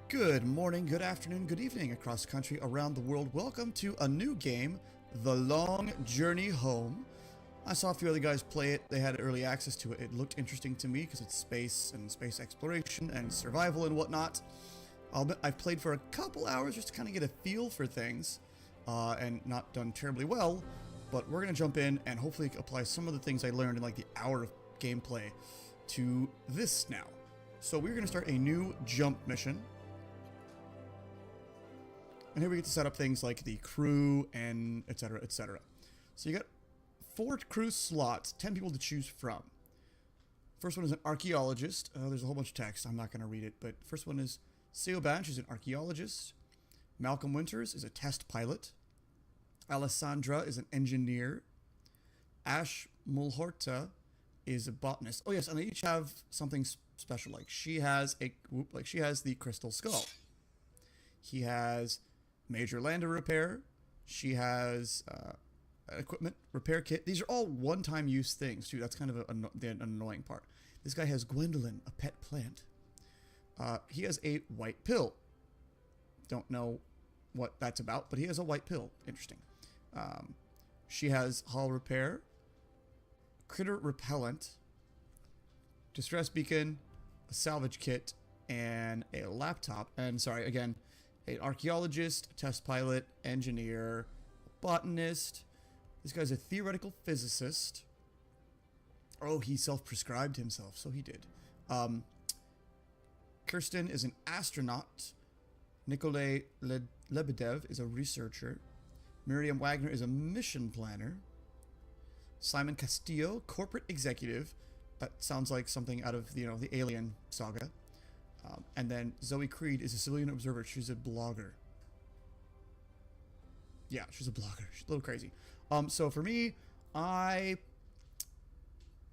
Good morning, good afternoon, good evening across the country, around the world. Welcome to a new game, The Long Journey Home. I saw a few other guys play it. They had early access to it. It looked interesting to me because it's space and space exploration and survival and whatnot. I've played for a couple hours just to kind of get a feel for things and not done terribly well. But we're going to jump in and hopefully apply some of the things I learned in like the hour of gameplay to this now. So we're going to start a new jump mission. And here we get to set up things like the crew and etc, etc. So you got 4 crew slots, 10 people to choose from. First one is an archaeologist. There's a whole bunch of text. I'm not going to read it, but first one is Siobhan, she's an archaeologist. Malcolm Winters is a test pilot. Alessandra is an engineer. Ash Mulhorta is a botanist. Oh yes, and they each have something special. Like she has the crystal skull. He has major lander repair. She has an equipment repair kit. These are all one-time use things too. That's kind of the annoying part. This guy has Gwendolyn, a pet plant. He has a white pill. Don't know what that's about, but he has a white pill. Interesting. She has hull repair, critter repellent, distress beacon, a salvage kit, and a laptop. And sorry, again, an archaeologist, a test pilot, engineer, botanist. This guy's a theoretical physicist. Oh, he self-prescribed himself, so he did. Kirsten is an astronaut. Nikolay Lebedev is a researcher. Miriam Wagner is a mission planner. Simon Castillo, corporate executive. That sounds like something out of the Alien saga. And then Zoe Creed is a civilian observer. She's a blogger. Yeah, she's a blogger. She's a little crazy. So for me, I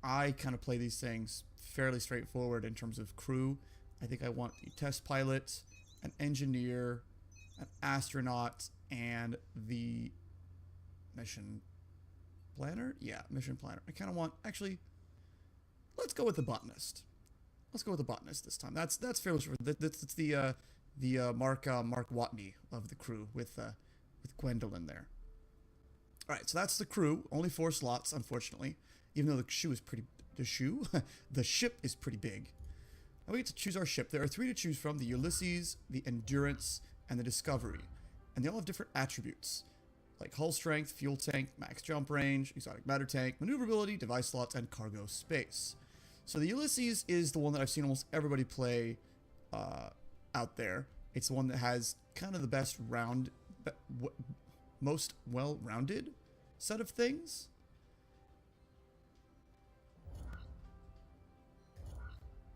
kind of play these things fairly straightforward in terms of crew. I think I want the test pilot, an engineer, an astronaut, and the mission planner. Yeah, mission planner. I kind of want, actually, let's go with the botanist. Let's go with the botanist this time. That's fairly sure. That's the Mark Watney of the crew with Gwendolyn there. All right, so that's the crew. Only 4 slots, unfortunately. Even though the ship is pretty big. Now we get to choose our ship. There are 3 to choose from: the Ulysses, the Endurance, and the Discovery, and they all have different attributes, like hull strength, fuel tank, max jump range, exotic matter tank, maneuverability, device slots, and cargo space. So the Ulysses is the one that I've seen almost everybody play out there. It's the one that has kind of the best most well-rounded set of things.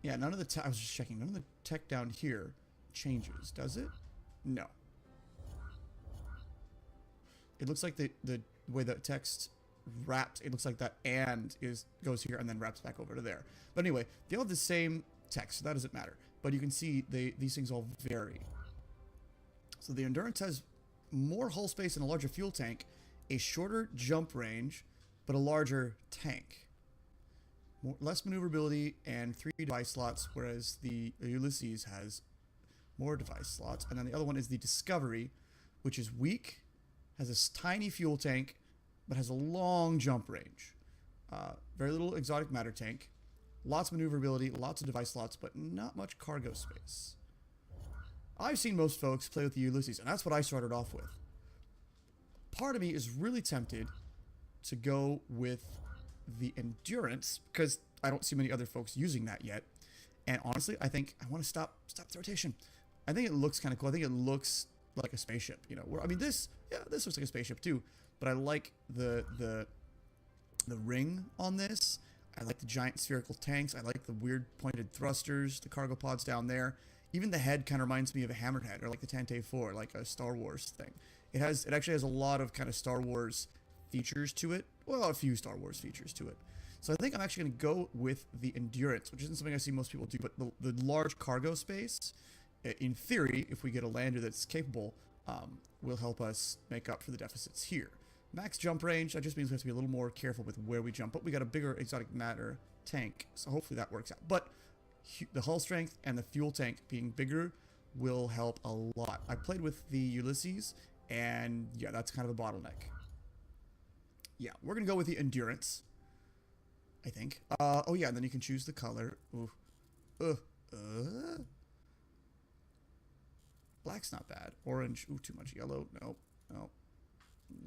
Yeah, none of the I was just checking. None of the tech down here changes, does it? No. It looks like the way the text wraps, it looks like that and goes here and then wraps back over to there. But anyway, they all have the same text, so that doesn't matter. But you can see these things all vary. So the Endurance has more hull space and a larger fuel tank, a shorter jump range, but a larger tank. Less maneuverability and 3 device slots, whereas the Ulysses has more device slots. And then the other one is the Discovery, which is weak, has a tiny fuel tank, but has a long jump range. Very little exotic matter tank, lots of maneuverability, lots of device slots, but not much cargo space. I've seen most folks play with the Ulysses, and that's what I started off with. Part of me is really tempted to go with the Endurance, because I don't see many other folks using that yet. And honestly, I think I want to stop the rotation. I think it looks kind of cool. I think it looks like a spaceship, I mean, this looks like a spaceship too, but I like the ring on this. I like the giant spherical tanks. I like the weird pointed thrusters, the cargo pods down there. Even the head kind of reminds me of a hammerhead, or like the Tante 4, like a Star Wars thing. It actually has a lot of kind of Star Wars features to it. Well, a few Star Wars features to it. So I think I'm actually going to go with the Endurance, which isn't something I see most people do, but the large cargo space, in theory, if we get a lander that's capable, will help us make up for the deficits here. Max jump range, that just means we have to be a little more careful with where we jump, but we got a bigger exotic matter tank, so hopefully that works out. But the hull strength and the fuel tank being bigger will help a lot. I played with the Ulysses, and yeah, that's kind of a bottleneck. Yeah, we're gonna go with the Endurance, I think. Oh yeah, and then you can choose the color. Ooh. Black's not bad. Orange, ooh, too much yellow. Nope, nope,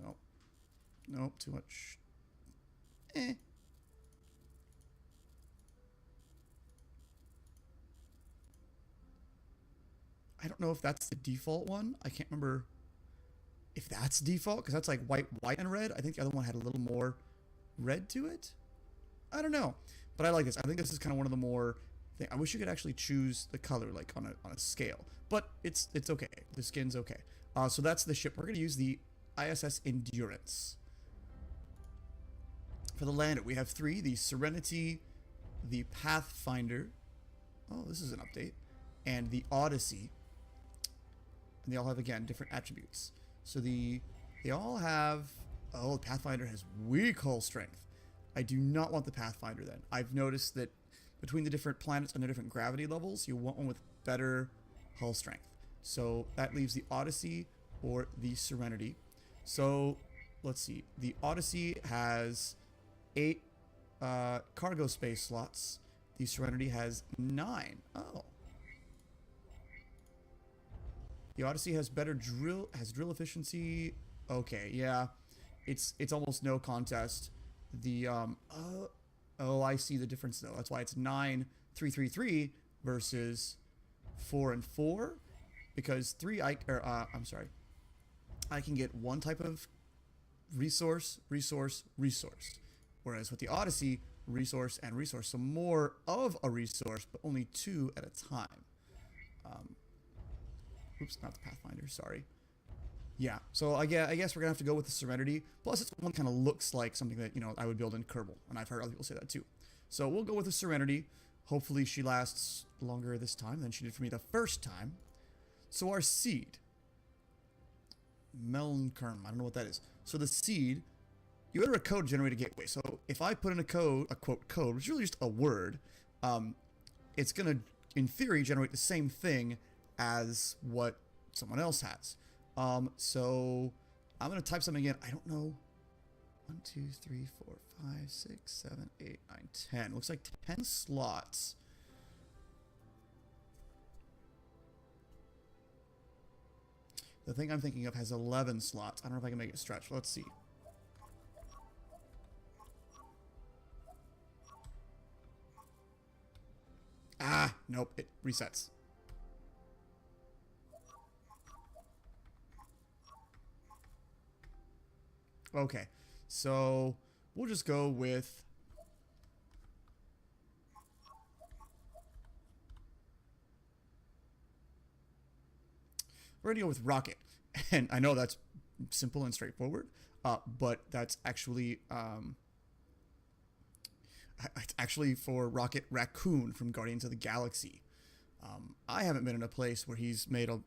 nope, nope, too much. Eh. I don't know if that's the default one. I can't remember if that's default, because that's like white, white, and red. I think the other one had a little more red to it. I don't know, but I like this. I think this is kind of one of the more. I wish you could actually choose the color like on a scale, but it's okay. The skin's okay. So that's the ship. We're gonna use the ISS Endurance. For the lander, we have 3: the Serenity, the Pathfinder. Oh, this is an update, and the Odyssey. And they all have, again, different attributes. So they all have. Oh, the Pathfinder has weak hull strength. I do not want the Pathfinder then. I've noticed that between the different planets and their different gravity levels, you want one with better hull strength. So that leaves the Odyssey or the Serenity. So let's see. The Odyssey has 8 cargo space slots. The Serenity has 9. Oh. The Odyssey has better drill efficiency. Okay, yeah. It's almost no contest. The oh, I see the difference though. That's why it's 9-3-3-3 versus 4 and 4, because I can get one type of resource, whereas with the Odyssey, resource and resource, so more of a resource, but only 2 at a time. Oops, not the Pathfinder. Sorry. Yeah, so I guess we're gonna have to go with the Serenity. Plus, this one kind of looks like something that I would build in Kerbal, and I've heard other people say that too. So we'll go with the Serenity. Hopefully, she lasts longer this time than she did for me the first time. So our seed, Melnkern, I don't know what that is. So the seed, you enter a code to generate a gateway. So if I put in a code, a quote code, which is really just a word, it's gonna, in theory, generate the same thing as what someone else has. So I'm going to type something in. I don't know. 1, 2, 3, 4, 5, 6, 7, 8, 9, 10. Looks like 10 slots. The thing I'm thinking of has 11 slots. I don't know if I can make it stretch. Let's see. Ah, nope. It resets. Okay, so we'll just go with we're gonna go with rocket, and I know that's simple and straightforward, but that's actually it's actually for Rocket Raccoon from Guardians of the Galaxy. I haven't been in a place where he's made a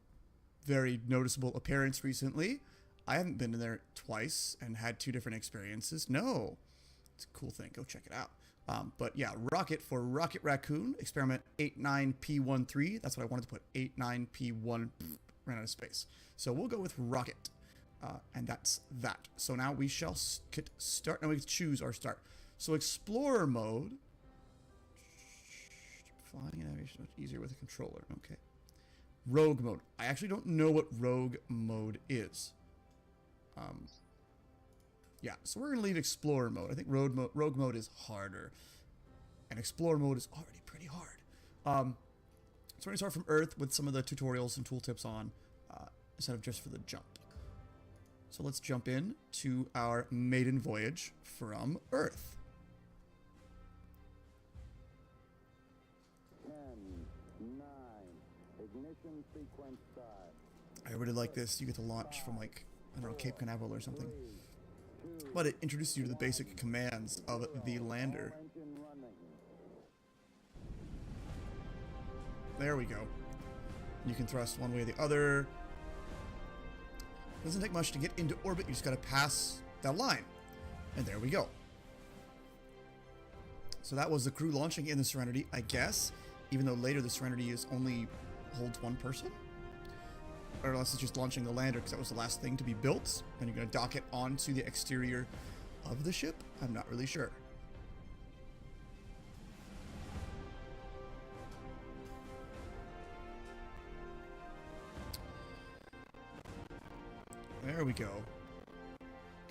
very noticeable appearance recently. I haven't been in there twice and had 2 different experiences. No. It's a cool thing. Go check it out. But yeah, Rocket for Rocket Raccoon, experiment 89P13. That's what I wanted to put. 89P1. Ran out of space. So we'll go with Rocket. And that's that. So now we shall get start. Now we can choose our start. So Explorer mode. Flying and navigation much easier with a controller. Okay. Rogue mode. I actually don't know what Rogue mode is. Yeah, so we're going to leave Explorer mode. I think Rogue mode is harder. And Explorer mode is already pretty hard. So we're going to start from Earth with some of the tutorials and tooltips on, instead of just for the jump. So let's jump in to our maiden voyage from Earth. 10, 9, ignition sequence start. I really like this. You get to launch from, like, I don't know, Cape Canaveral or something. But it introduces you to the basic commands of the lander. There we go. You can thrust one way or the other. Doesn't take much to get into orbit. You just gotta pass that line. And there we go. So that was the crew launching in the Serenity, I guess. Even though later the Serenity is only holds one person. Or unless it's just launching the lander, because that was the last thing to be built. And you're going to dock it onto the exterior of the ship? I'm not really sure. There we go.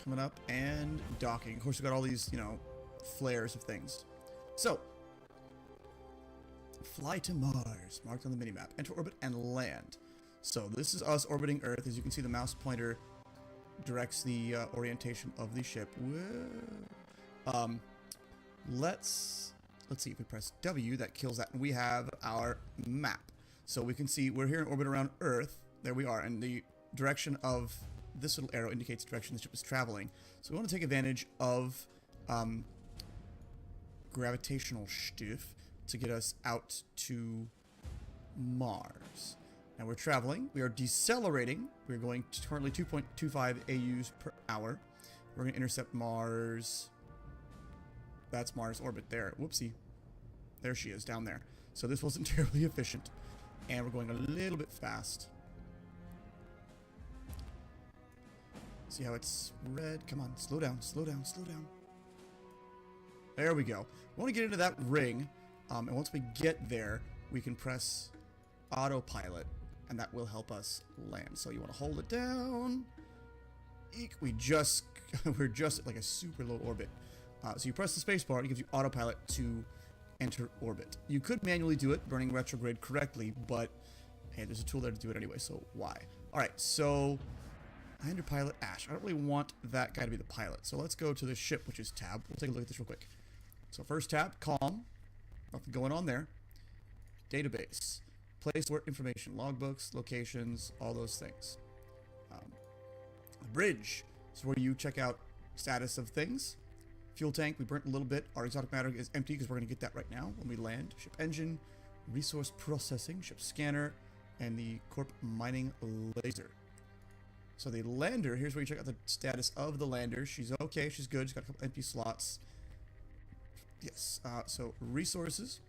Coming up and docking. Of course, we've got all these, you know, flares of things. So, fly to Mars, marked on the minimap. Enter orbit and land. So this is us orbiting Earth. As you can see, the mouse pointer directs the orientation of the ship. Whoa. Let's see if we press W, that kills that, and we have our map. So we can see we're here in orbit around Earth. There we are, and the direction of this little arrow indicates the direction the ship is traveling. So we want to take advantage of gravitational stuff to get us out to Mars. Now we're traveling. We are decelerating. We're going to currently 2.25 AUs per hour. We're going to intercept Mars. That's Mars orbit there. Whoopsie. There she is down there. So this wasn't terribly efficient. And we're going a little bit fast. See how it's red? Come on, slow down, slow down, slow down. There we go. We want to get into that ring. And once we get there, we can press autopilot. And that will help us land. So you want to hold it down. Eek. We're just at like a super low orbit. So you press the space bar, and it gives you autopilot to enter orbit. You could manually do it, burning retrograde correctly, but hey, there's a tool there to do it anyway, so why? Alright, so I enter pilot Ash. I don't really want that guy to be the pilot. So let's go to the ship, which is tab. We'll take a look at this real quick. So first tab, calm. Nothing going on there. Database. Place where information, logbooks, locations, all those things. The bridge is where you check out status of things. Fuel tank, we burnt a little bit. Our exotic matter is empty because we're going to get that right now when we land. Ship engine, resource processing, ship scanner, and the corp mining laser. So the lander, here's where you check out the status of the lander. She's okay, she's good. She's got a couple empty slots. Yes, so resources.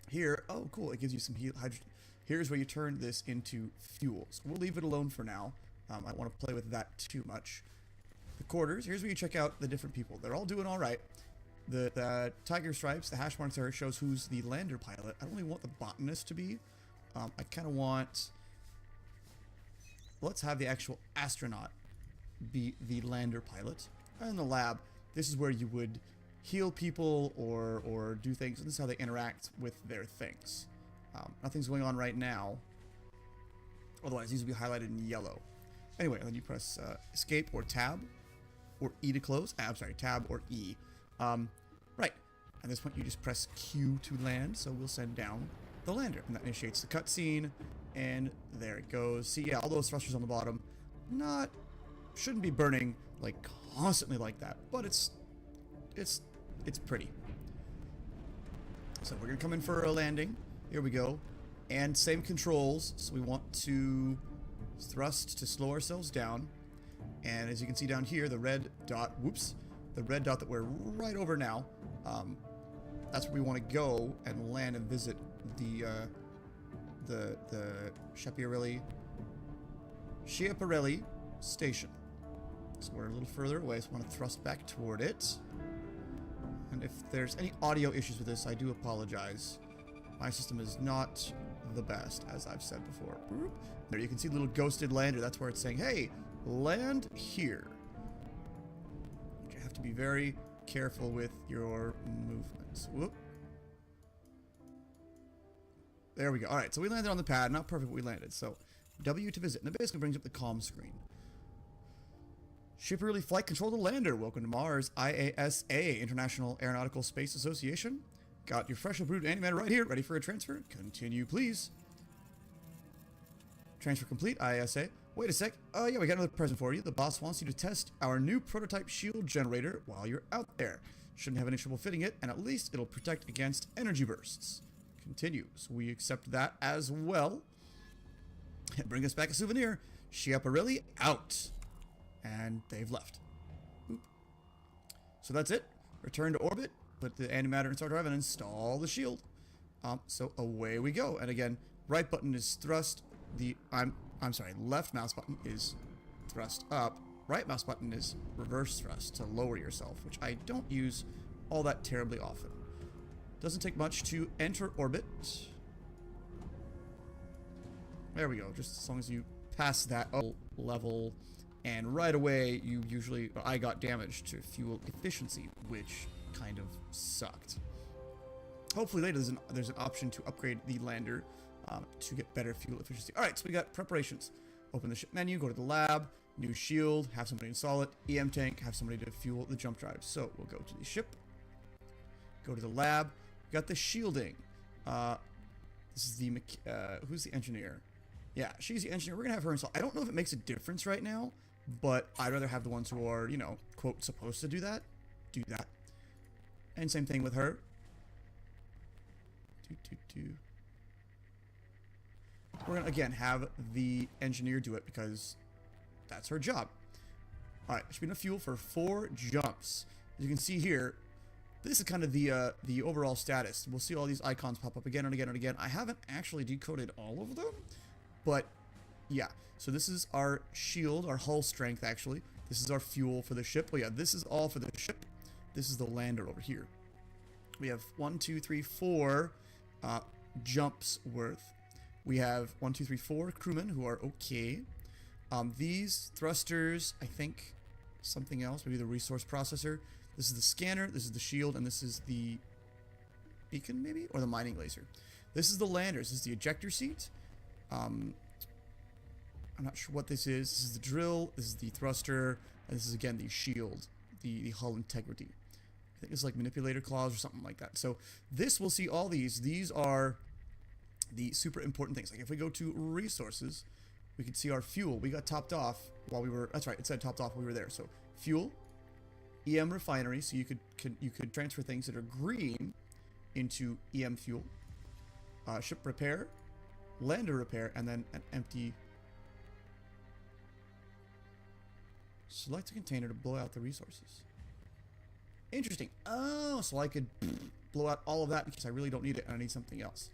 Here, oh cool, it gives you some hydrogen. Here's where you turn this into fuel. So we'll leave it alone for now. I don't want to play with that too much. The quarters, here's where you check out the different people. They're all doing all right. The tiger stripes, the hash marks there shows who's the lander pilot. I don't really want the botanist to be. I kind of want... Let's have the actual astronaut be the lander pilot. And in the lab, this is where you would heal people or do things. And this is how they interact with their things. Nothing's going on right now. Otherwise, these will be highlighted in yellow. Anyway, then you press escape or tab or E to close. I'm sorry, tab or E. Right. At this point, you just press Q to land. So we'll send down the lander. And that initiates the cutscene. And there it goes. See, yeah, all those thrusters on the bottom. Shouldn't be burning like constantly like that. But it's pretty. So we're going to come in for a landing. Here we go. And same controls. So we want to thrust to slow ourselves down. And as you can see down here, the red dot, the red dot that we're right over now, that's where we want to go and land and visit the Schiaparelli station. So we're a little further away, so I want to thrust back toward it. And if there's any audio issues with this, I do apologize. My system is not the best, as I've said before. There you can see the little ghosted lander. That's where it's saying, hey, land here. You have to be very careful with your movements. Whoop. There we go. All right, so we landed on the pad. Not perfect, but we landed. So W to visit. And it basically brings up the comm screen. Schiaparelli Flight Control to Lander. Welcome to Mars. IASA, International Aeronautical Space Association. Got your freshly brewed animator right here. Ready for a transfer? Continue, please. Transfer complete, IASA. Wait a sec. Yeah, we got another present for you. The boss wants you to test our new prototype shield generator while you're out there. Shouldn't have any trouble fitting it, and at least it'll protect against energy bursts. Continue. So we accept that as well. And bring us back a souvenir. Schiaparelli out. And they've left. Oop. So that's it. Return to orbit. Put the animator in start drive and install the shield. So away we go. And again, Right button is thrust. I'm sorry. Left mouse button is thrust up. Right mouse button is reverse thrust to lower yourself, which I don't use all that terribly often. Doesn't take much to enter orbit. There we go. Just as long as you pass that level, and right away you usually, I got damaged to fuel efficiency, which kind of sucked. Hopefully later there's an option to upgrade the lander to get better fuel efficiency. All right, so we got preparations. Open the ship menu, go to the lab, new shield, have somebody install it, EM tank, have somebody to fuel the jump drive. So we'll go to the ship, go to the lab. We got the shielding. This is the who's the engineer? Yeah, she's the engineer. We're gonna have her install. I don't know if it makes a difference right now, but I'd rather have the ones who are, you know, quote, supposed to do that. And same thing with her. We're gonna again have the engineer do it because that's her job. All right, she's been enough fuel for 4 jumps. As you can see here, this is kind of the overall status. We'll see all these icons pop up again and again and again. I haven't actually decoded all of them, but yeah. So this is our shield, our hull strength actually. This is our fuel for the ship. Oh yeah, this is all for the ship. This is the lander over here. We have 1, 2, 3, 4 jumps worth. We have 1, 2, 3, 4 crewmen who are okay. These thrusters, I think something else, maybe the resource processor. This is the scanner, this is the shield, and this is the beacon maybe? Or the mining laser. This is the landers, this is the ejector seat. I'm not sure what this is. This is the drill, this is the thruster, and this is again the shield, the hull integrity. I think it's like manipulator claws or something like that. So this, we'll see all these. These are the super important things. Like if we go to resources, we can see our fuel. We got topped off while we were, that's right, it said topped off while we were there. So fuel, EM refinery, so you could transfer things that are green into EM fuel. Ship repair, lander repair, and then an empty. Select a container to blow out the resources. Interesting. Oh, so I could blow out all of that because I really don't need it and I need something else.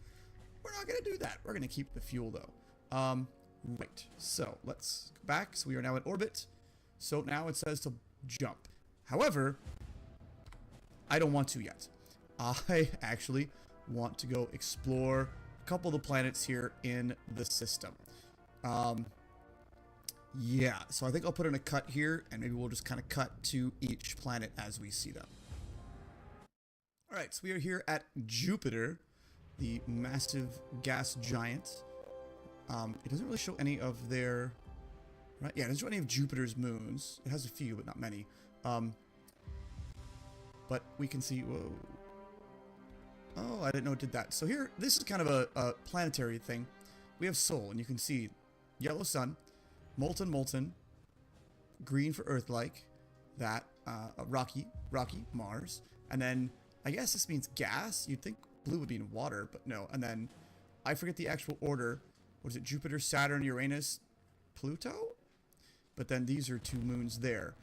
We're not going to do that. We're going to keep the fuel though. Right. So let's go back. So we are now in orbit. So now it says to jump. However, I don't want to yet. I actually want to go explore a couple of the planets here in the system. Yeah, so I think I'll put in a cut here, and maybe we'll just kind of cut to each planet as we see them. Alright, so we are here at Jupiter, the massive gas giant. It doesn't really show any of their... Right? Yeah, it doesn't show any of Jupiter's moons. It has a few, but not many. But we can see... Whoa. Oh, I didn't know it did that. So here, this is kind of a planetary thing. We have Sol, and you can see yellow sun, molten, green for Earth-like, that rocky Mars, and then I guess this means gas. You'd think blue would mean water, but no. And then I forget the actual order. What is it? Jupiter, Saturn, Uranus, Pluto? But then these are 2 moons there.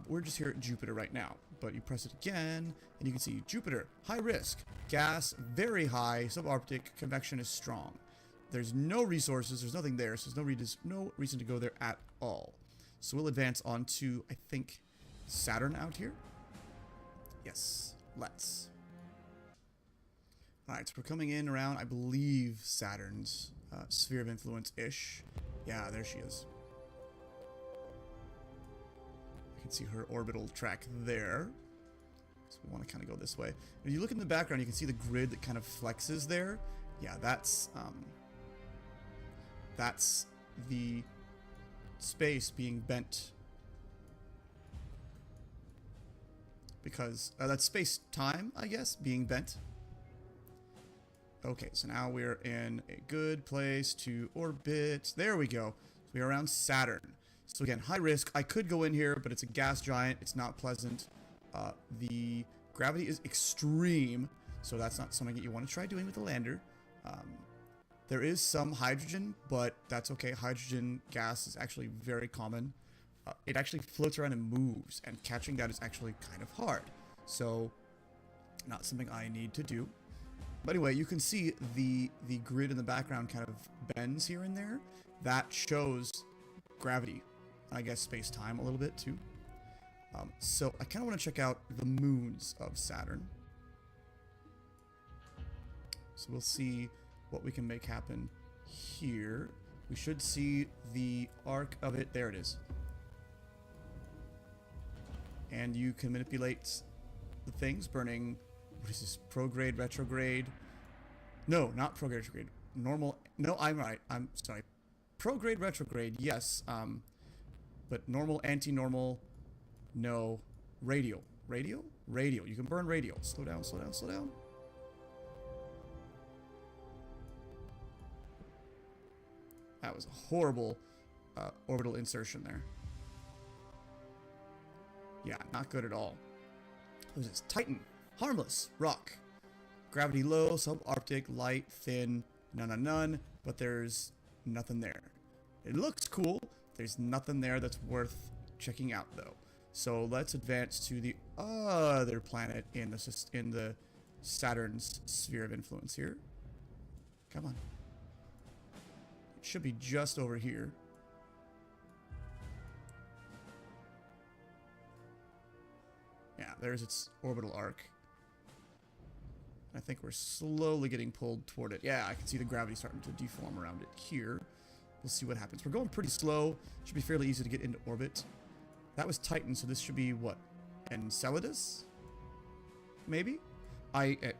We're just here at Jupiter right now. But you press it again, and you can see Jupiter, high risk, gas, very high, subarctic, convection is strong. There's no resources, there's nothing there, so there's no reason to go there at all. So we'll advance on to, I think, Saturn out here? Yes, let's. Alright, so we're coming in around, I believe, Saturn's sphere of influence-ish. Yeah, there she is. You can see her orbital track there. So we want to kind of go this way. If you look in the background, you can see the grid that kind of flexes there. Yeah, that's the space being bent. Because that's space-time, I guess, being bent. Okay, so now we're in a good place to orbit. There we go. So we are around Saturn. So again, high risk. I could go in here, but it's a gas giant. It's not pleasant. The gravity is extreme, so that's not something that you want to try doing with the lander. There is some hydrogen, but that's okay. Hydrogen gas is actually very common. It actually floats around and moves, and catching that is actually kind of hard. So, not something I need to do. But anyway, you can see the grid in the background kind of bends here and there. That shows gravity, I guess space-time a little bit too. So I kind of want to check out the moons of Saturn. So we'll see what we can make happen here. We should see the arc of it. There it is. And you can manipulate the things, burning, what is this, prograde, retrograde? No, not prograde, retrograde. Normal, no, I'm right, I'm sorry. Prograde, retrograde, yes, but normal, anti-normal, no. Radial. Radial? Radial. You can burn radial. Slow down, slow down, slow down. That was a horrible orbital insertion there. Yeah, not good at all. What is this? Titan. Harmless. Rock. Gravity low, subarctic, light, thin, none, but there's nothing there. It looks cool. There's nothing there that's worth checking out, though. So let's advance to the other planet in the Saturn's sphere of influence here. Come on. It should be just over here. Yeah, there's its orbital arc. I think we're slowly getting pulled toward it. Yeah, I can see the gravity starting to deform around it here. We'll see what happens. We're going pretty slow. Should be fairly easy to get into orbit. That was Titan, so this should be what? Enceladus? Maybe?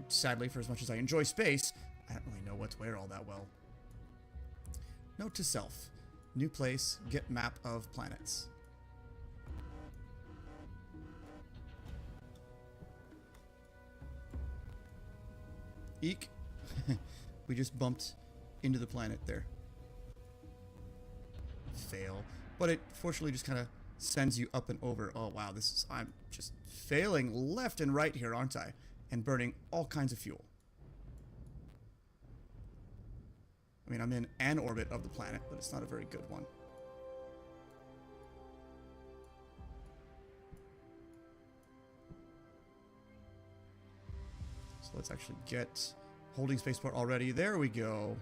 Sadly, for as much as I enjoy space, I don't really know what's where all that well. Note to self. New place, get map of planets. Eek. We just bumped into the planet there. Fail. But it fortunately just kind of sends you up and over. Oh wow, I'm just failing left and right here, aren't I? And burning all kinds of fuel. I mean, I'm in an orbit of the planet, but it's not a very good one. So let's actually get holding spaceport already. There we go.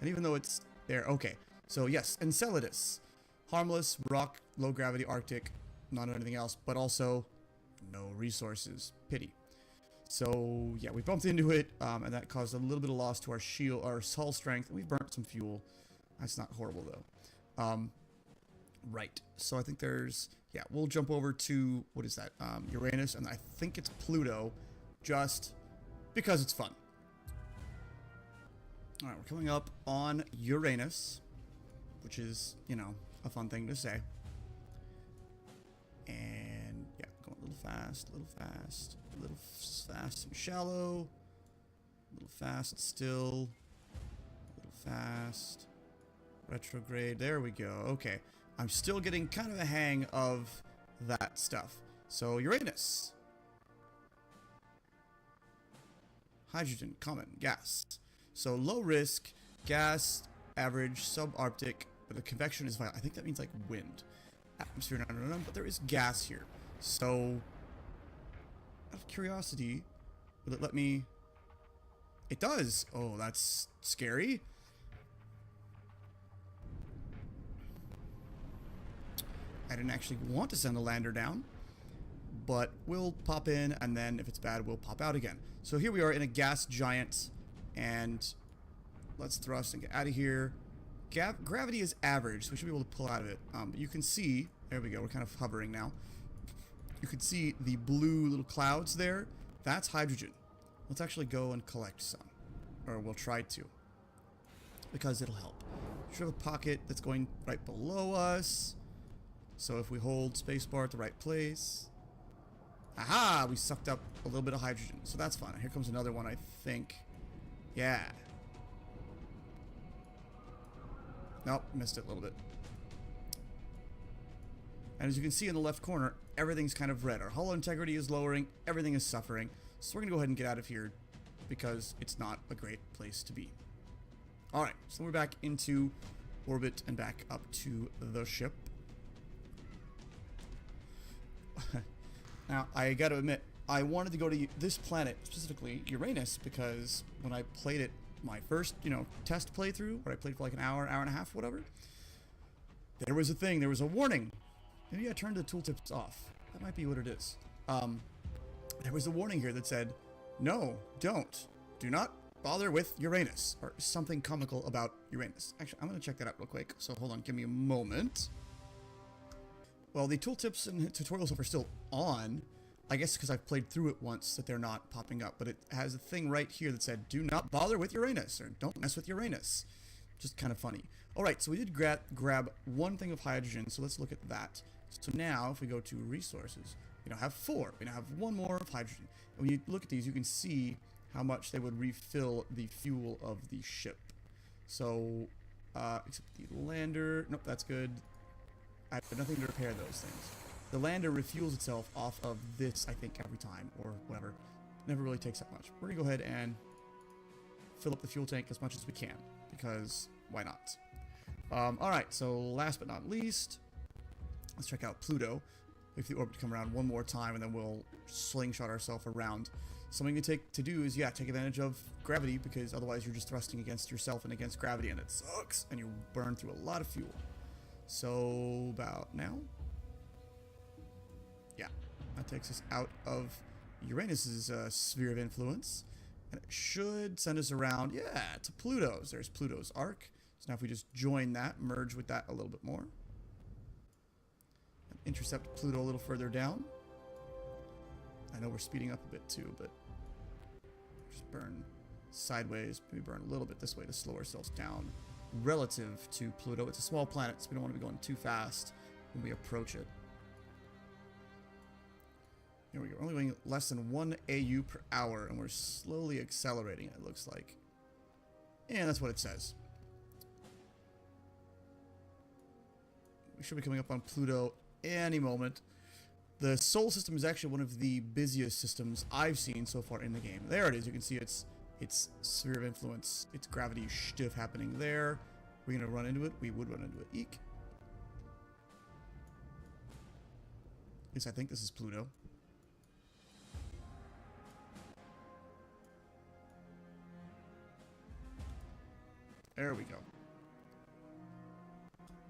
And even though it's there, okay. So yes, Enceladus. Harmless, rock, low gravity, Arctic, not anything else, but also no resources. Pity. So yeah, we bumped into it, and that caused a little bit of loss to our shield, our hull strength. We've burnt some fuel. That's not horrible though. Right. So I think there's, yeah, we'll jump over to, what is that? Uranus, and I think it's Pluto, just because it's fun. All right, we're coming up on Uranus, which is, you know, a fun thing to say. And yeah, going a little fast, a little fast, a little fast and shallow, a little fast still, a little fast, retrograde. There we go. Okay, I'm still getting kind of a hang of that stuff. So Uranus, hydrogen, common, gas. So low risk, gas, average, subarctic, but the convection is vital. I think that means like wind. Atmosphere, but there is gas here. So, out of curiosity, will it let me? It does. Oh, that's scary. I didn't actually want to send a lander down, but we'll pop in, and then if it's bad, we'll pop out again. So here we are in a gas giant, and let's thrust and get out of here. Gravity is average, so we should be able to pull out of it. But you can see, there we go, we're kind of hovering now. You can see the blue little clouds there. That's hydrogen. Let's actually go and collect some. Or we'll try to. Because it'll help. We should have a pocket that's going right below us. So if we hold spacebar at the right place. Aha! We sucked up a little bit of hydrogen. So that's fun. Here comes another one, I think. Yeah. Nope, missed it a little bit. And as you can see in the left corner, everything's kind of red. Our hull integrity is lowering, everything is suffering. So we're going to go ahead and get out of here because it's not a great place to be. Alright, so we're back into orbit and back up to the ship. Now, I got to admit, I wanted to go to this planet, specifically Uranus, because when I played it, my first, test playthrough, where I played for like an hour, hour and a half, whatever, there was a thing, there was a warning. Maybe I turned the tooltips off. That might be what it is. There was a warning here that said, no, don't. Do not bother with Uranus, or something comical about Uranus. Actually, I'm going to check that out real quick, so hold on, give me a moment. Well, the tooltips and tutorial stuff are still on. I guess because I've played through it once that they're not popping up, but it has a thing right here that said, do not bother with Uranus, or don't mess with Uranus. Just kind of funny. Alright, so we did grab one thing of hydrogen, so let's look at that. So now, if we go to resources, we now have 4. We now have 1 more of hydrogen. And when you look at these, you can see how much they would refill the fuel of the ship. So, except the lander, nope, that's good. I have nothing to repair those things. The lander refuels itself off of this, I think, every time, or whatever. It never really takes that much. We're gonna go ahead and fill up the fuel tank as much as we can, because why not? Alright, so last but not least, let's check out Pluto. Wait for the orbit to come around one more time, and then we'll slingshot ourselves around. Something to do is, take advantage of gravity, because otherwise you're just thrusting against yourself and against gravity, and it sucks, and you burn through a lot of fuel. So, about now? Yeah, that takes us out of Uranus's sphere of influence, and it should send us around, to Pluto's. There's Pluto's arc. So now if we just join that, merge with that a little bit more, and intercept Pluto a little further down. I know we're speeding up a bit too, but just burn sideways, maybe burn a little bit this way to slow ourselves down relative to Pluto. It's a small planet, so we don't want to be going too fast when we approach it. Here we go. We're only going less than 1 AU per hour, and we're slowly accelerating, it looks like. And that's what it says. We should be coming up on Pluto any moment. The Sol system is actually one of the busiest systems I've seen so far in the game. There it is. You can see its sphere of influence, its gravity stiff happening there. We're going to run into it. We would run into it. Eek. Yes, I think this is Pluto. There we go.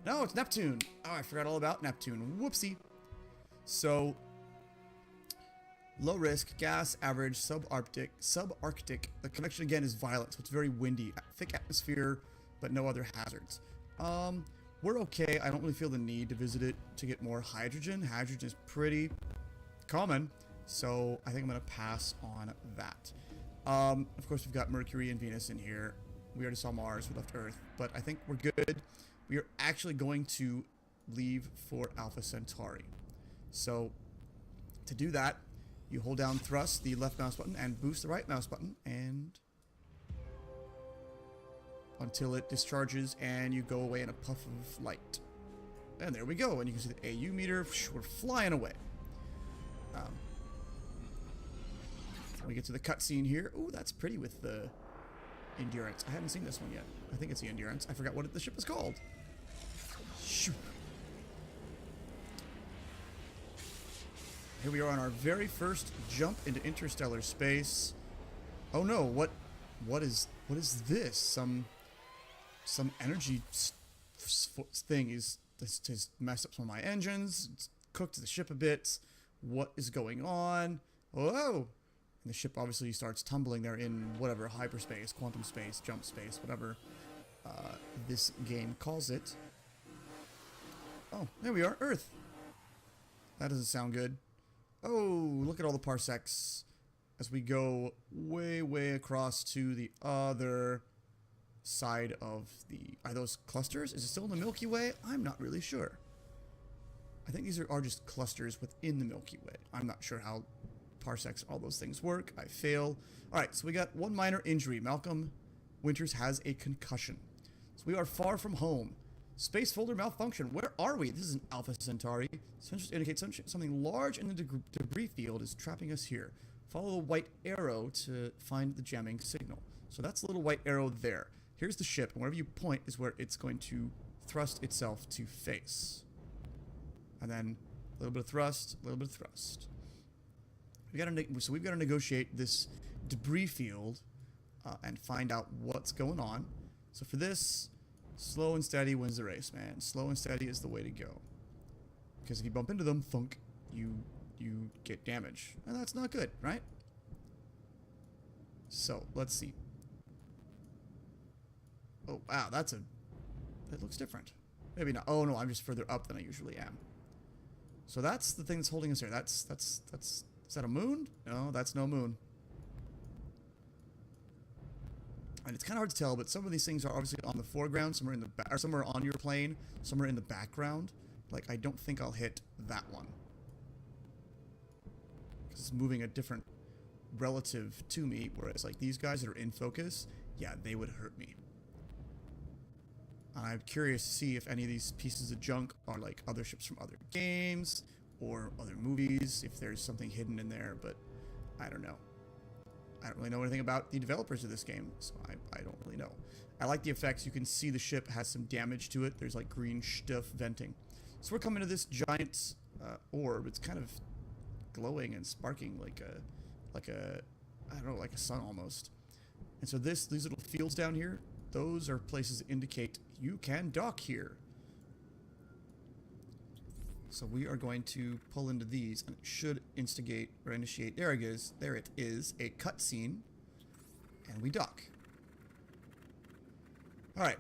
No, it's Neptune. Oh, I forgot all about Neptune. Whoopsie. So, low risk, gas, average, subarctic. The convection again is violent, so it's very windy. Thick atmosphere, but no other hazards. We're okay. I don't really feel the need to visit it to get more hydrogen. Hydrogen is pretty common, so I think I'm going to pass on that. Of course, we've got Mercury and Venus in here. We already saw Mars. We left Earth, but I think we're good. We are actually going to leave for Alpha Centauri. So, to do that, you hold down thrust, the left mouse button, and boost the right mouse button, and until it discharges and you go away in a puff of light. And there we go, and you can see the AU meter. We're flying away. We get to the cutscene here. Ooh, that's pretty with the Endurance. I haven't seen this one yet. I think it's the Endurance. I forgot what the ship is called. Shoot. Here we are on our very first jump into interstellar space. Oh no, what is this? Some energy thing is has messed up some of my engines. It's cooked the ship a bit. What is going on? Whoa! And the ship obviously starts tumbling there in whatever hyperspace, quantum space, jump space, whatever this game calls it. Oh, there we are, Earth. That doesn't sound good. Oh, look at all the parsecs as we go way, way across to the other side of the... Are those clusters? Is it still in the Milky Way? I'm not really sure. I think these are just clusters within the Milky Way. I'm not sure how parsecs, all those things work. I fail. Alright, so we got one minor injury. Malcolm Winters has a concussion. So we are far from home. Space folder malfunction. Where are we? This is an Alpha Centauri. Sensors indicate something large in the debris field is trapping us here. Follow the white arrow to find the jamming signal. So that's the little white arrow there. Here's the ship, and wherever you point is where it's going to thrust itself to face. And then a little bit of thrust, a little bit of thrust. So we've got to negotiate this debris field and find out what's going on. So for this, slow and steady wins the race, man. Slow and steady is the way to go. Because if you bump into them, thunk, you get damage. And that's not good, right? So, let's see. Oh, wow, that looks different. Maybe not. Oh, no, I'm just further up than I usually am. So that's the thing that's holding us here. Is that a moon? No, that's no moon. And it's kind of hard to tell, but some of these things are obviously on the foreground, some are in the back, or some are on your plane, some are in the background. Like, I don't think I'll hit that one. Because it's moving a different relative to me, whereas, like, these guys that are in focus, yeah, they would hurt me. And I'm curious to see if any of these pieces of junk are, like, other ships from other games, or other movies, if there's something hidden in there, but I don't know. I don't really know anything about the developers of this game, so I don't really know. I like the effects. You can see the ship has some damage to it. There's like green stuff venting. So we're coming to this giant orb. It's kind of glowing and sparking like a I don't know, like a sun almost. And so these little fields down here, those are places that indicate you can dock here. So we are going to pull into these, and it should instigate or initiate. There it is. There it is. A cutscene, and we dock. All right.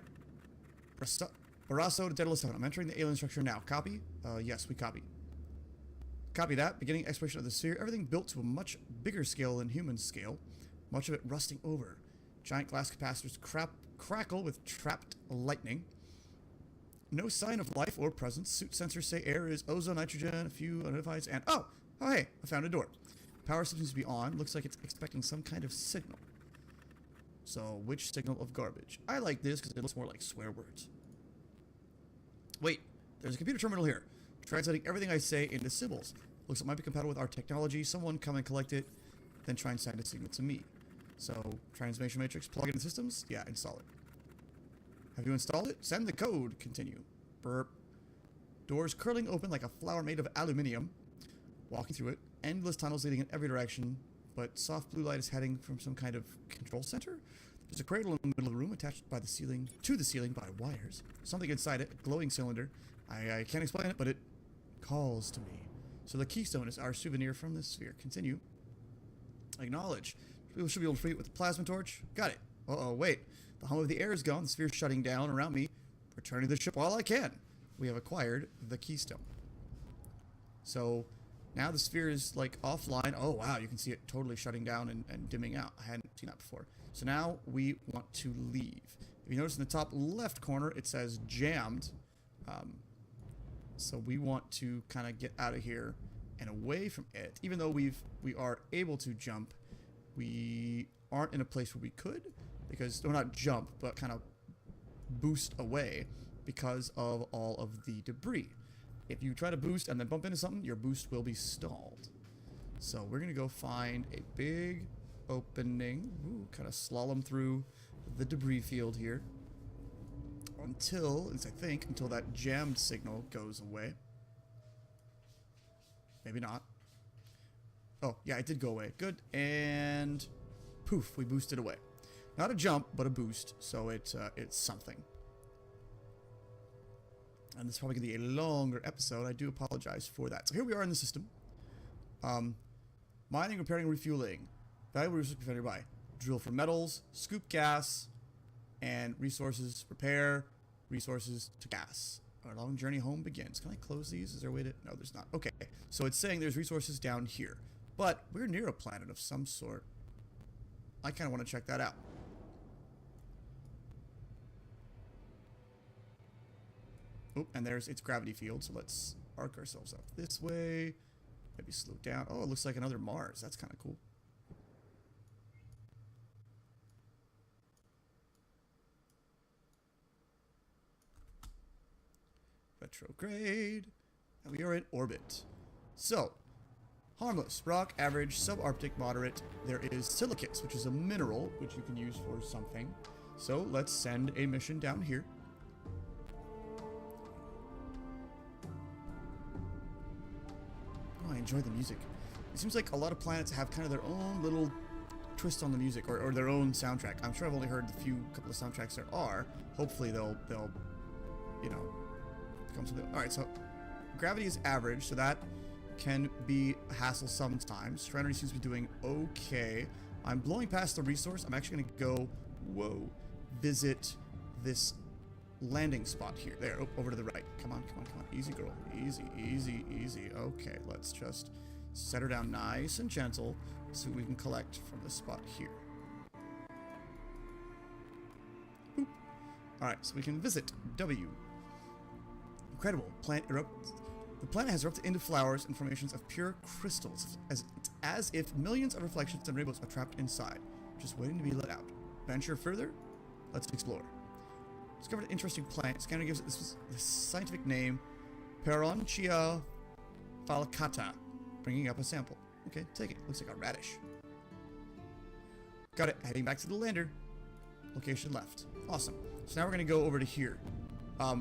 Barasso to Daedalus 7. I'm entering the alien structure now. Copy? Yes, we copy. Copy that. Beginning exploration of the sphere. Everything built to a much bigger scale than human scale. Much of it rusting over. Giant glass capacitors crackle with trapped lightning. No sign of life or presence. Suit sensors say air is ozone, nitrogen, a few unidentified, and oh, hey, I found a door. Power seems to be on. Looks like it's expecting some kind of signal. So, which signal of garbage? I like this because it looks more like swear words. Wait, there's a computer terminal here, translating everything I say into symbols. Looks like it might be compatible with our technology. Someone come and collect it, then try and send a signal to me. So, transformation matrix, plug into systems? Yeah, install it. Have you installed it? Send the code. Continue. Burp. Doors curling open like a flower made of aluminium. Walking through it. Endless tunnels leading in every direction. But soft blue light is heading from some kind of control center. There's a cradle in the middle of the room attached by the ceiling to the ceiling by wires. Something inside it, a glowing cylinder. I can't explain it, but it calls to me. So the keystone is our souvenir from this sphere. Continue. Acknowledge. We should be able to free it with the plasma torch. Got it. Uh-oh, wait. The hum of the air is gone. The sphere's shutting down around me. Returning to the ship while I can. We have acquired the keystone. So now the sphere is like offline. Oh, wow. You can see it totally shutting down and dimming out. I hadn't seen that before. So now we want to leave. If you notice in the top left corner, it says jammed. So we want to kind of get out of here and away from it. Even though we are able to jump, we aren't in a place where we could. Because, well, not jump, but kind of boost away because of all of the debris. If you try to boost and then bump into something, your boost will be stalled. So we're going to go find a big opening. Ooh, kind of slalom through the debris field here. Until, at least I think, until that jammed signal goes away. Maybe not. Oh, yeah, it did go away. Good. And poof, we boosted away. Not a jump, but a boost, so it's something. And this is probably going to be a longer episode. I do apologize for that. So here we are in the system. Mining, repairing, refueling. Valuable resources prevented by drill for metals, scoop gas, and resources repair, resources to gas. Our long journey home begins. Can I close these? Is there a way to... No, there's not. Okay, so it's saying there's resources down here. But we're near a planet of some sort. I kind of want to check that out. Oh, and there's its gravity field, so let's arc ourselves up this way. Maybe slow down. Oh, it looks like another Mars. That's kind of cool. Retrograde. And we are in orbit. So, harmless, rock, average, subarctic, moderate. There is silicates, which is a mineral, which you can use for something. So, let's send a mission down here. I enjoy the music. It seems like a lot of planets have kind of their own little twist on the music, or their own soundtrack. I'm sure I've only heard the couple of soundtracks there are. Hopefully they'll you know, become something. All right, so gravity is average, so that can be a hassle sometimes. Serenity seems to be doing okay. I'm blowing past the resource. I'm actually going to go, visit this landing spot here. There, over to the right. Come on, come on, come on. Easy, girl. Easy, easy, easy. Okay, let's just set her down nice and gentle so we can collect from this spot here. Boop. All right, so we can visit W. Incredible. Planet erupts. The planet has erupted into flowers and formations of pure crystals, as if millions of reflections and rainbows are trapped inside, just waiting to be let out. Venture further? Let's explore. Discovered an interesting plant. Scanner gives it this scientific name, Perontia falcata, bringing up a sample. Okay, take it. Looks like a radish. Got it. Heading back to the lander. Location left. Awesome. So now we're going to go over to here.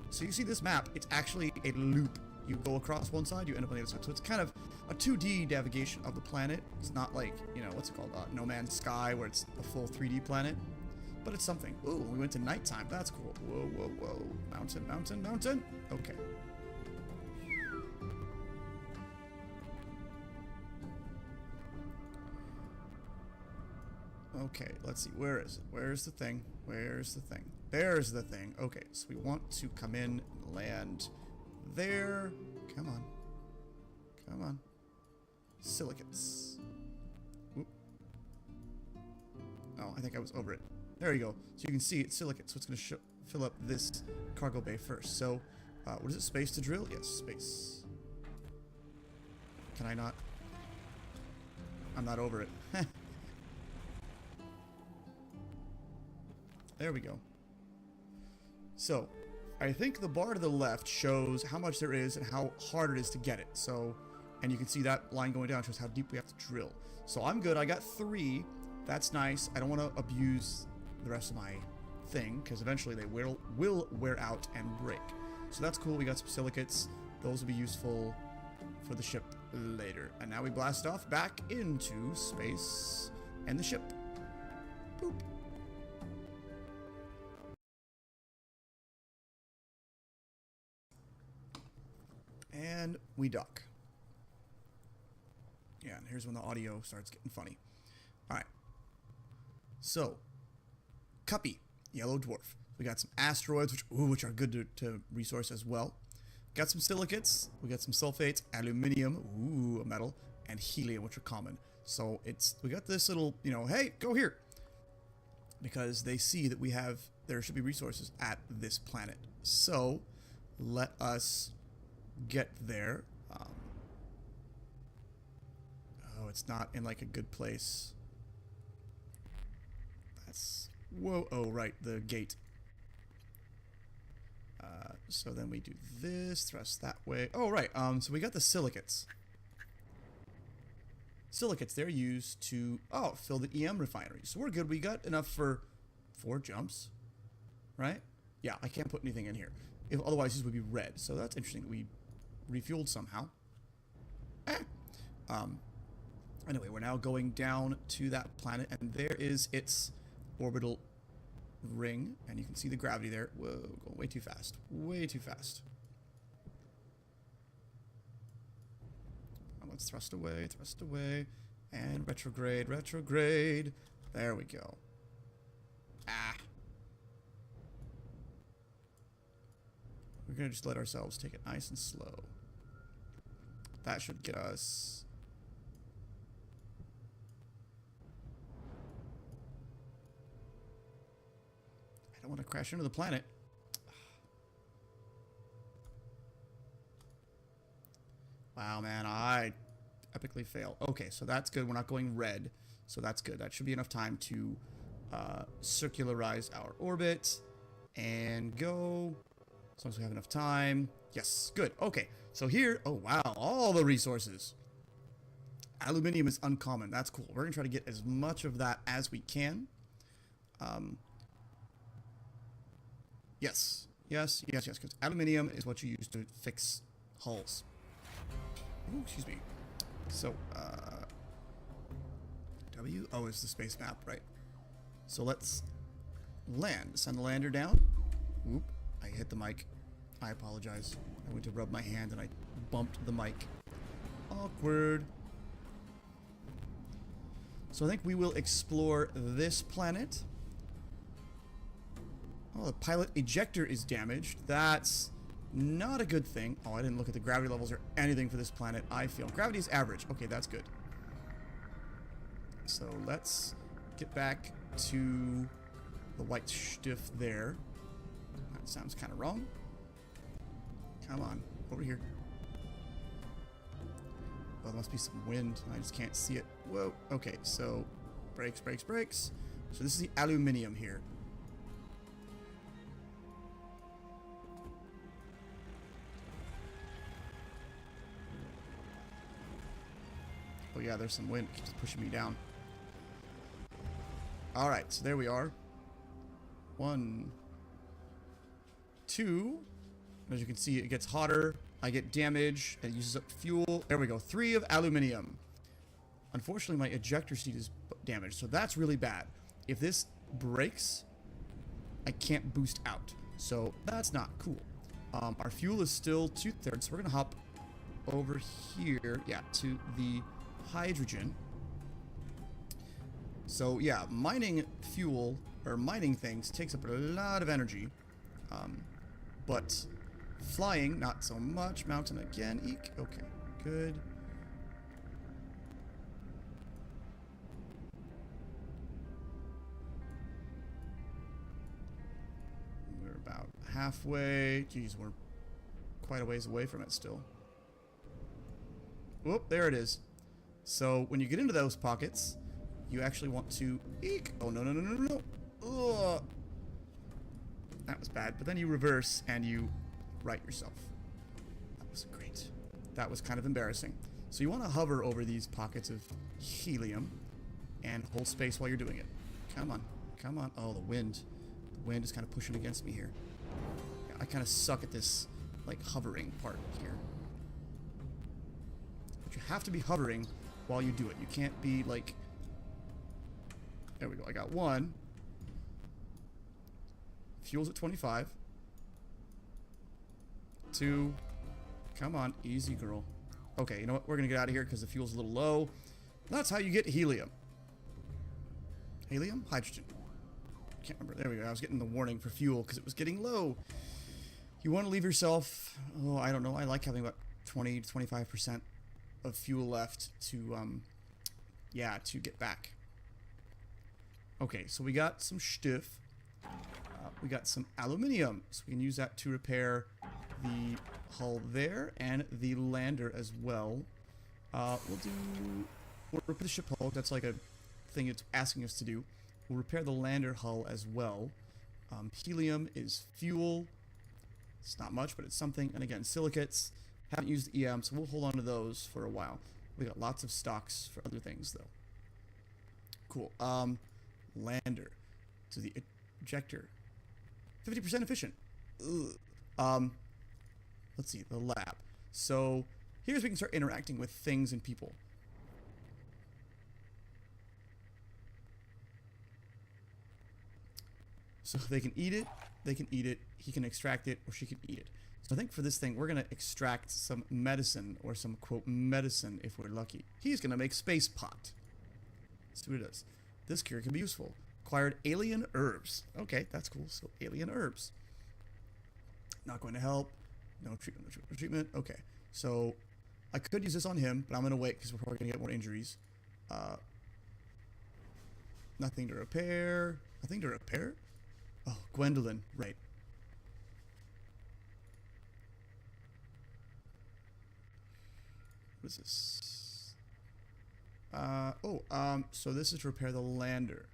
So you see this map, it's actually a loop. You go across one side, you end up on the other side. So it's kind of a 2D navigation of the planet. It's not like, you know, what's it called? No Man's Sky, where it's a full 3D planet. But it's something. Ooh, we went to nighttime. That's cool. Whoa, whoa, whoa. Mountain, mountain, mountain. Okay. Okay, let's see. Where is it? Where's the thing? Where's the thing? There's the thing. Okay, so we want to come in and land there. Come on. Come on. Silicates. Oop. Oh, I think I was over it. There you go. So you can see it's silicate, so it's going to fill up this cargo bay first. So, what is it? Space to drill? Yes, space. Can I not? I'm not over it. There we go. So, I think the bar to the left shows how much there is and how hard it is to get it. So, and you can see that line going down shows how deep we have to drill. So I'm good. I got 3. That's nice. I don't want to abuse the rest of my thing because eventually they will wear out and break. So that's cool. We got some silicates. Those will be useful for the ship later. And now we blast off back into space and the ship. Boop. And we dock. Yeah, and here's when the audio starts getting funny. Alright. So, Cuppy, Yellow Dwarf. We got some asteroids, which are good to resource as well. Got some silicates. We got some sulfates, aluminium, a metal, and helium, which are common. So we got this little, hey, go here. Because they see that there should be resources at this planet. So, let us get there. Oh, it's not in like a good place. Whoa, oh, right, the gate. So then we do this, thrust that way. Oh, right, so we got the silicates. Silicates, they're used to, fill the EM refinery. So we're good. We got enough for 4 jumps, right? Yeah, I can't put anything in here. Otherwise, these would be red. So that's interesting. We refueled somehow. Anyway, we're now going down to that planet, and there is its orbital ring, and you can see the gravity there. Whoa, going way too fast. Way too fast. Let's thrust away, and retrograde, retrograde. There we go. We're going to just let ourselves take it nice and slow. That should get us... I don't want to crash into the planet. Wow, man, I epically fail. Okay, so that's good. We're not going red, so that's good. That should be enough time to circularize our orbit and go... As long as we have enough time. Yes, good. Okay, so here, oh wow, all the resources. Aluminium is uncommon. That's cool. We're going to try to get as much of that as we can. Yes, because aluminium is what you use to fix hulls. Ooh, excuse me. So, W? Oh, it's the space map, right. So let's land. Send the lander down. Whoop. I hit the mic. I apologize. I went to rub my hand and I bumped the mic. Awkward. So I think we will explore this planet. Oh, the pilot ejector is damaged. That's not a good thing. Oh, I didn't look at the gravity levels or anything for this planet. I feel gravity is average. Okay, that's good. So let's get back to the white stiff there. That sounds kind of wrong. Come on, over here. Oh, there must be some wind. I just can't see it. Whoa. Okay, so brakes, brakes, brakes. So this is the aluminium here. Oh yeah, there's some wind. It keeps pushing me down. Alright, so there we are. 1, 2. As you can see, it gets hotter. I get damage. It uses up fuel. There we go. 3 of aluminium. Unfortunately, my ejector seat is damaged, so that's really bad. If this breaks, I can't boost out. So that's not cool. Our fuel is still 2/3, so we're going to hop over here, yeah, to the hydrogen. So yeah, mining fuel, or mining things, takes up a lot of energy. But flying, not so much. Mountain again, eek. Okay, good. We're about halfway. Geez, we're quite a ways away from it still. Whoop, there it is. So when you get into those pockets, you actually want to eek. Oh, no, no, no, no, no, no. Ugh. That was bad. But then you reverse and you right yourself. That was great. That was kind of embarrassing. So you want to hover over these pockets of helium and hold space while you're doing it. Come on. Come on. Oh, the wind. The wind is kind of pushing against me here. Yeah, I kind of suck at this, like, hovering part here. But you have to be hovering while you do it. You can't be, like... There we go. I got 1. Fuel's at 25. 2. Come on. Easy, girl. Okay, you know what? We're going to get out of here because the fuel's a little low. That's how you get helium. Helium? Hydrogen. Can't remember. There we go. I was getting the warning for fuel because it was getting low. You want to leave yourself... Oh, I don't know. I like having about 20 to 25% of fuel left to, yeah, to get back. Okay, so we got some stiff. We got some aluminium, so we can use that to repair the hull there and the lander as well. We'll repair the ship hull. That's like a thing it's asking us to do. We'll repair the lander hull as well. Helium is fuel. It's not much, but it's something. And again, silicates. Haven't used the EM, so we'll hold on to those for a while. We got lots of stocks for other things, though. Cool. Lander. So the ejector. 50% efficient. Ugh. Let's see, the lab. So here's we can start interacting with things and people. So they can eat it, he can extract it, or she can eat it. So I think for this thing, we're going to extract some medicine, or some, quote, medicine if we're lucky. He's going to make space pot. Let's see what it does. This cure can be useful. Acquired alien herbs. Okay, that's cool. So alien herbs. Not going to help. No treatment, no treatment, no treatment. Okay, so I could use this on him, but I'm going to wait because we're probably going to get more injuries. Nothing to repair. Nothing to repair? Oh, Gwendolyn. Right. What is this? So this is to repair the lander.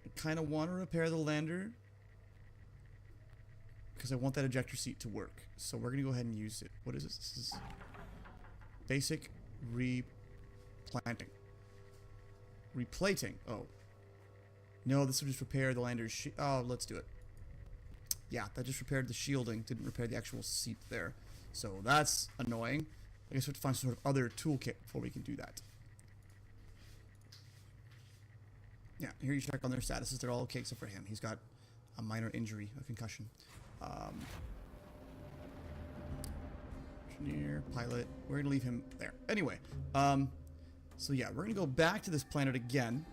I kind of want to repair the lander because I want that ejector seat to work. So we're going to go ahead and use it. What is this? This is basic replanting. Replating. Oh. No, this will just repair the lander's sheet. Oh, let's do it. Yeah, that just repaired the shielding, didn't repair the actual seat there. So that's annoying. I guess we have to find some sort of other toolkit before we can do that. Yeah, here you check on their statuses. They're all okay except for him. He's got a minor injury, a concussion. Engineer, pilot. We're going to leave him there. Anyway, so yeah, we're going to go back to this planet again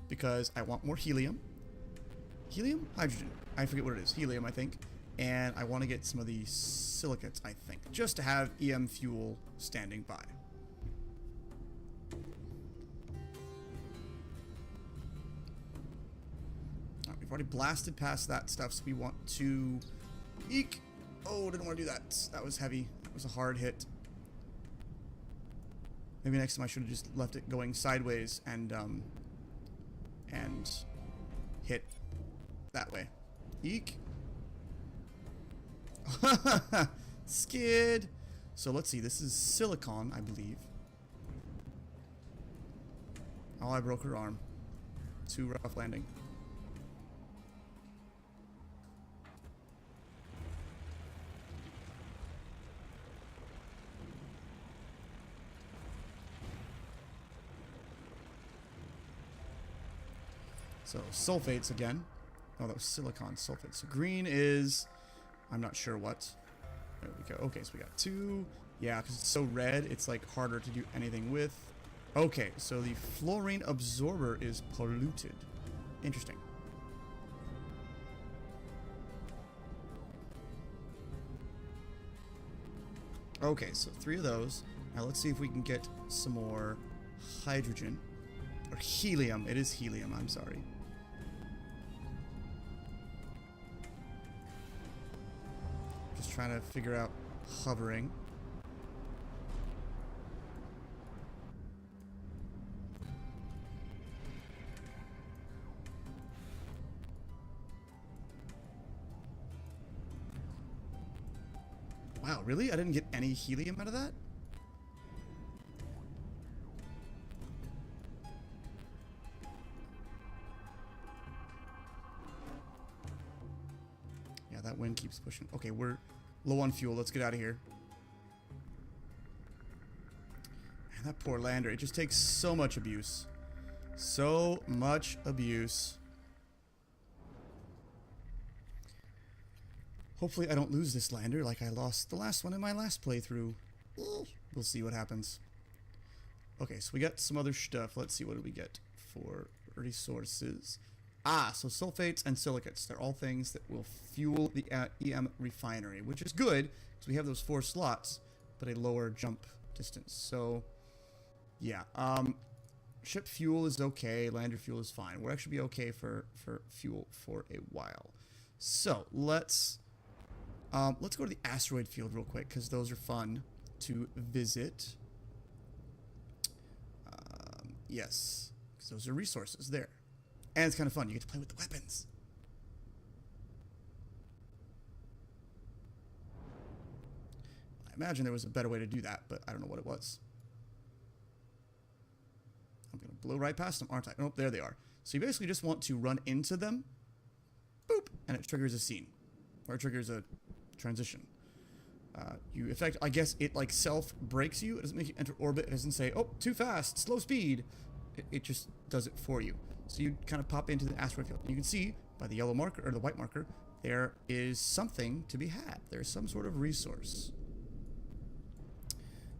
because I want more helium. Helium? Hydrogen. I forget what it is. Helium, I think. And I want to get some of the silicates, I think, just to have EM fuel standing by. We've already blasted past that stuff, so we want to... Eek! Oh, didn't want to do that. That was heavy. That was a hard hit. Maybe next time I should have just left it going sideways and hit that way. Eek! Skid! So let's see, this is Silicon, I believe. Oh, I broke her arm. Too rough landing. So, sulfates again. Oh, that was silicon sulfate. So, green is... I'm not sure what. There we go. Okay, so we got 2. Yeah, because it's so red, it's like harder to do anything with. Okay, so the fluorine absorber is polluted. Interesting. Okay, so 3 of those. Now let's see if we can get some more hydrogen. Or helium. It is helium, I'm sorry. Just trying to figure out hovering. Wow, really? I didn't get any helium out of that? Yeah, that wind keeps pushing. Okay, we're low on fuel. Let's get out of here. Man, that poor lander. It just takes so much abuse. So much abuse. Hopefully I don't lose this lander like I lost the last one in my last playthrough. We'll see what happens. Okay, so we got some other stuff. Let's see, what did we get for resources? Ah, so sulfates and silicates. They're all things that will fuel the EM refinery, which is good, because we have those 4 slots, but a lower jump distance. So, yeah. Ship fuel is okay. Lander fuel is fine. We'll actually be okay for fuel for a while. So, let's go to the asteroid field real quick, because those are fun to visit. Yes, because those are resources there. And it's kind of fun. You get to play with the weapons. I imagine there was a better way to do that, but I don't know what it was. I'm going to blow right past them, aren't I? Nope, there they are. So you basically just want to run into them. Boop! And it triggers a scene. Or it triggers a transition. You effect, I guess it like self-breaks you. It doesn't make you enter orbit. It doesn't say, oh, too fast, slow speed. It just does it for you. So you kind of pop into the asteroid field. And you can see by the yellow marker, or the white marker, there is something to be had. There's some sort of resource.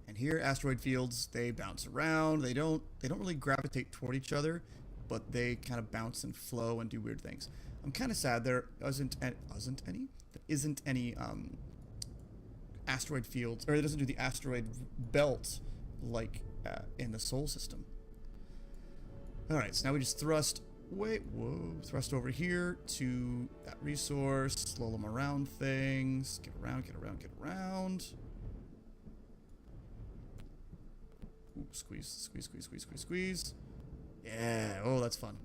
And here, asteroid fields, they bounce around. They don't really gravitate toward each other, but they kind of bounce and flow and do weird things. I'm kind of sad there isn't any asteroid fields, or it doesn't do the asteroid belt like in the Sol system. Alright, so now we just thrust over here to that resource, slow them around things, get around. Ooh, squeeze. Yeah, oh, that's fun.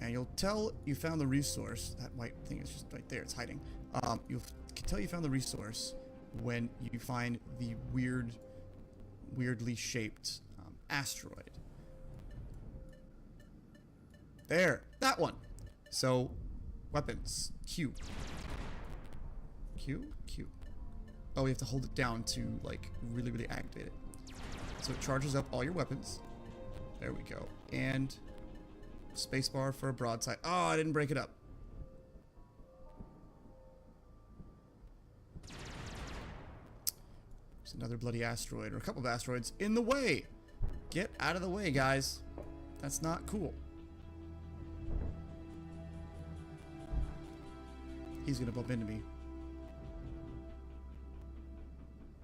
And you'll tell you found the resource. That white thing is just right there. It's hiding. You'll tell you found the resource when you find the weirdly shaped asteroid. There. That one. So, weapons. Q. Q? Q. Oh, you have to hold it down to, like, really, really activate it. So it charges up all your weapons. There we go. And spacebar for a broadside. Oh, I didn't break it up. There's another bloody asteroid, or a couple of asteroids in the way. Get out of the way, guys. That's not cool. He's gonna bump into me.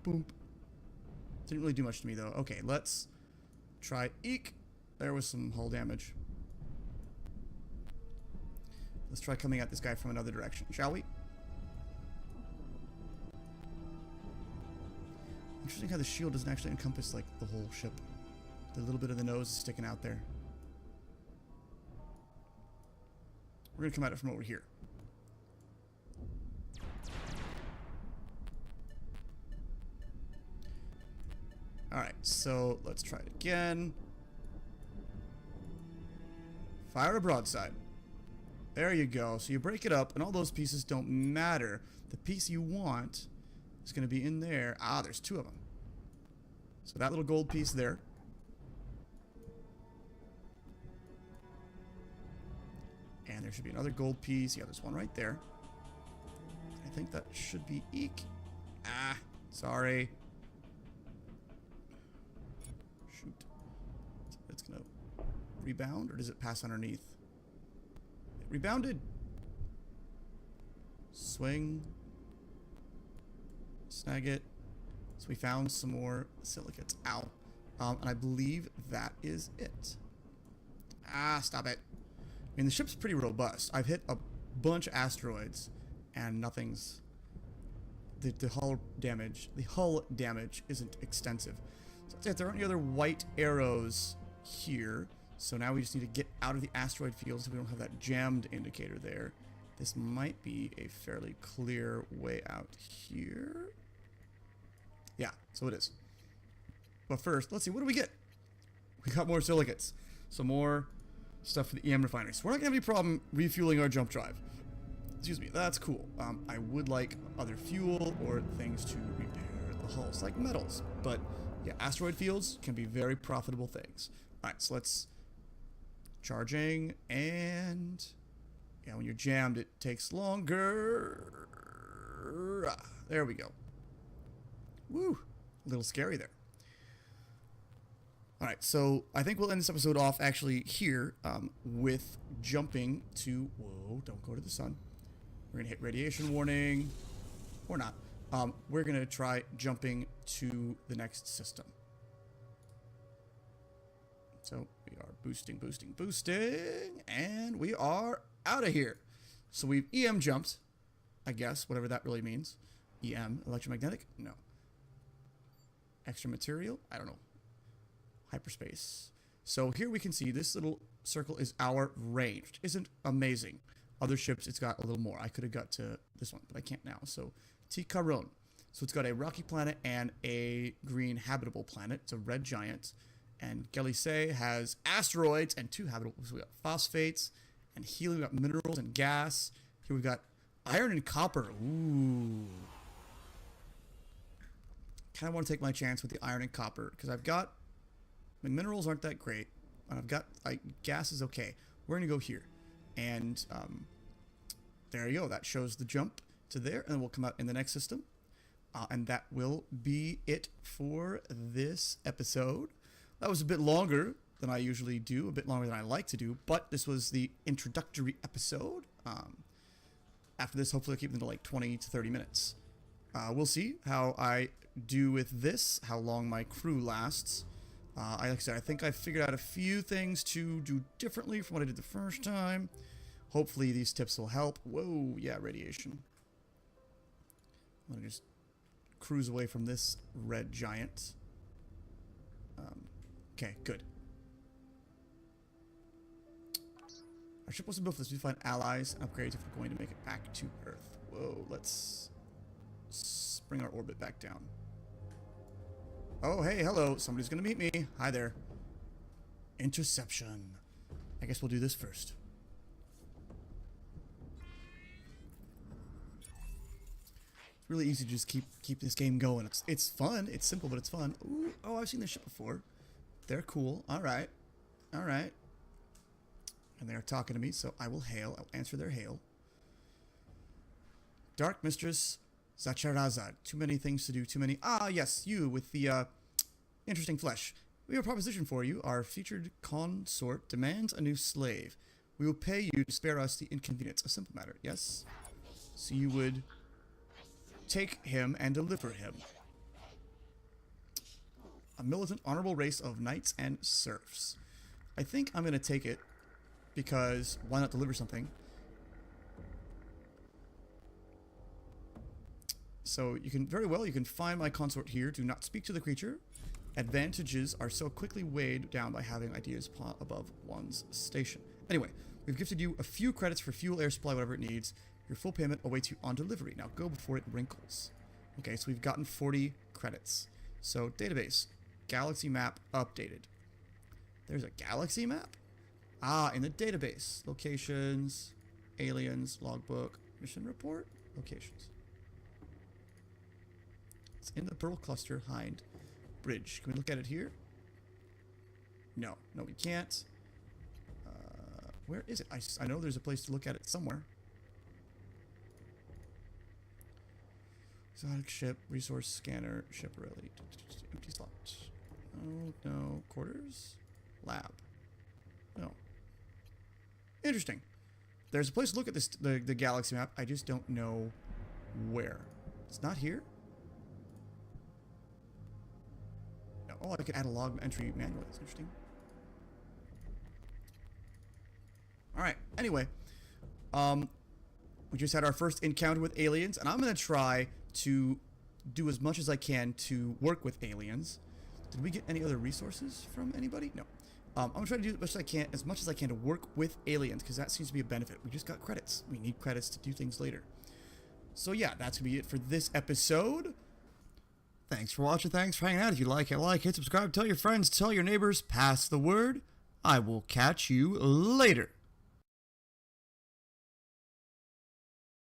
Boom. Didn't really do much to me, though. Okay, let's try. Eek! There was some hull damage. Let's try coming at this guy from another direction, shall we? Interesting how the shield doesn't actually encompass, like, the whole ship. The little bit of the nose is sticking out there. We're gonna come at it from over here. Alright, so let's try it again. Fire a broadside. There you go. So you break it up, and all those pieces don't matter. The piece you want is going to be in there. Ah, there's two of them. So that little gold piece there. And there should be another gold piece. Yeah, there's one right there. I think that should be eek. Ah, sorry. Shoot. It's going to rebound, or does it pass underneath? It rebounded. Swing. Snag it. So we found some more silicates. Ow. And I believe that is it. Ah, stop it. I mean, the ship's pretty robust. I've hit a bunch of asteroids, and nothing's... The hull damage isn't extensive. So if there aren't any other white arrows here, so now we just need to get out of the asteroid field so we don't have that jammed indicator there. This might be a fairly clear way out here. Yeah, so it is. But first, let's see, what do we get? We got more silicates. Some more stuff for the EM refinery. So we're not going to have any problem refueling our jump drive. Excuse me, that's cool. I would like other fuel or things to repair the hulls, like metals. But yeah, asteroid fields can be very profitable things. Alright, so let's... Charging, and... Yeah, when you're jammed, it takes longer. There we go. Woo! A little scary there. Alright, so I think we'll end this episode off actually here with jumping to... Whoa, don't go to the sun. We're going to hit radiation warning. Or not. We're going to try jumping to the next system. So we are boosting, boosting, boosting, and we are out of here. So we've EM jumped, I guess, whatever that really means. EM, electromagnetic? No. Extra material? I don't know. Hyperspace. So here we can see this little circle is our range. Isn't amazing. Other ships, it's got a little more. I could have got to this one, but I can't now. So Ticaron. So it's got a rocky planet and a green habitable planet. It's a red giant. And Gelisei has asteroids and 2 habitable. So we got phosphates and helium. We got minerals and gas. Here we've got iron and copper. Ooh. Kind of want to take my chance with the iron and copper because I've got... The minerals aren't that great. And I've got... gas is okay. We're going to go here. And there you go. That shows the jump to there. And then we'll come out in the next system. And that will be it for this episode. That was a bit longer than I usually do, a bit longer than I like to do, but this was the introductory episode. After this, hopefully I'll keep them to like 20 to 30 minutes. We'll see how I do with this, how long my crew lasts. Like I said, I think I figured out a few things to do differently from what I did the first time. Hopefully these tips will help. Whoa, yeah, radiation. I'm going to just cruise away from this red giant. Okay, good. Our ship wasn't built for this. We find allies and upgrades if we're going to make it back to Earth. Whoa, let's bring our orbit back down. Oh, hey, hello. Somebody's going to meet me. Hi there. Interception. I guess we'll do this first. really easy to just keep this game going. It's fun. It's simple, but it's fun. Ooh, oh, I've seen this ship before. They're cool. All right. All right. And they're talking to me, so I will hail. I'll answer their hail. Dark Mistress Zacharazad. Too many things to do. Too many. Ah, yes, you with the interesting flesh. We have a proposition for you. Our featured consort demands a new slave. We will pay you to spare us the inconvenience. A simple matter, yes? So you would take him and deliver him. A militant, honorable race of knights and serfs. I think I'm going to take it because why not deliver something? So you can you can find my consort here. Do not speak to the creature. Advantages are so quickly weighed down by having ideas above one's station. Anyway, we've gifted you a few credits for fuel, air supply, whatever it needs. Your full payment awaits you on delivery. Now go before it wrinkles. Okay, so we've gotten 40 credits. So database, galaxy map updated. There's a galaxy map? Ah, in the database. Locations, aliens, logbook, mission report, locations. It's in the Pearl Cluster Hind Bridge. Can we look at it here? No, we can't. Where is it? I know there's a place to look at it somewhere. Exotic ship, resource scanner, ship rally. Empty slot. Oh, no. Quarters? Lab. No. Interesting. There's a place to look at this, the galaxy map. I just don't know where. It's not here? No. Oh, I could add a log entry manually. That's interesting. Alright, anyway. We just had our first encounter with aliens, and I'm going to try to do as much as I can to work with aliens. Did we get any other resources from anybody? No. I'm going to try to do as much as I can to work with aliens, because that seems to be a benefit. We just got credits. We need credits to do things later. So yeah, that's going to be it for this episode. Thanks for watching. Thanks for hanging out. If you like it, hit subscribe, tell your friends, tell your neighbors, pass the word. I will catch you later.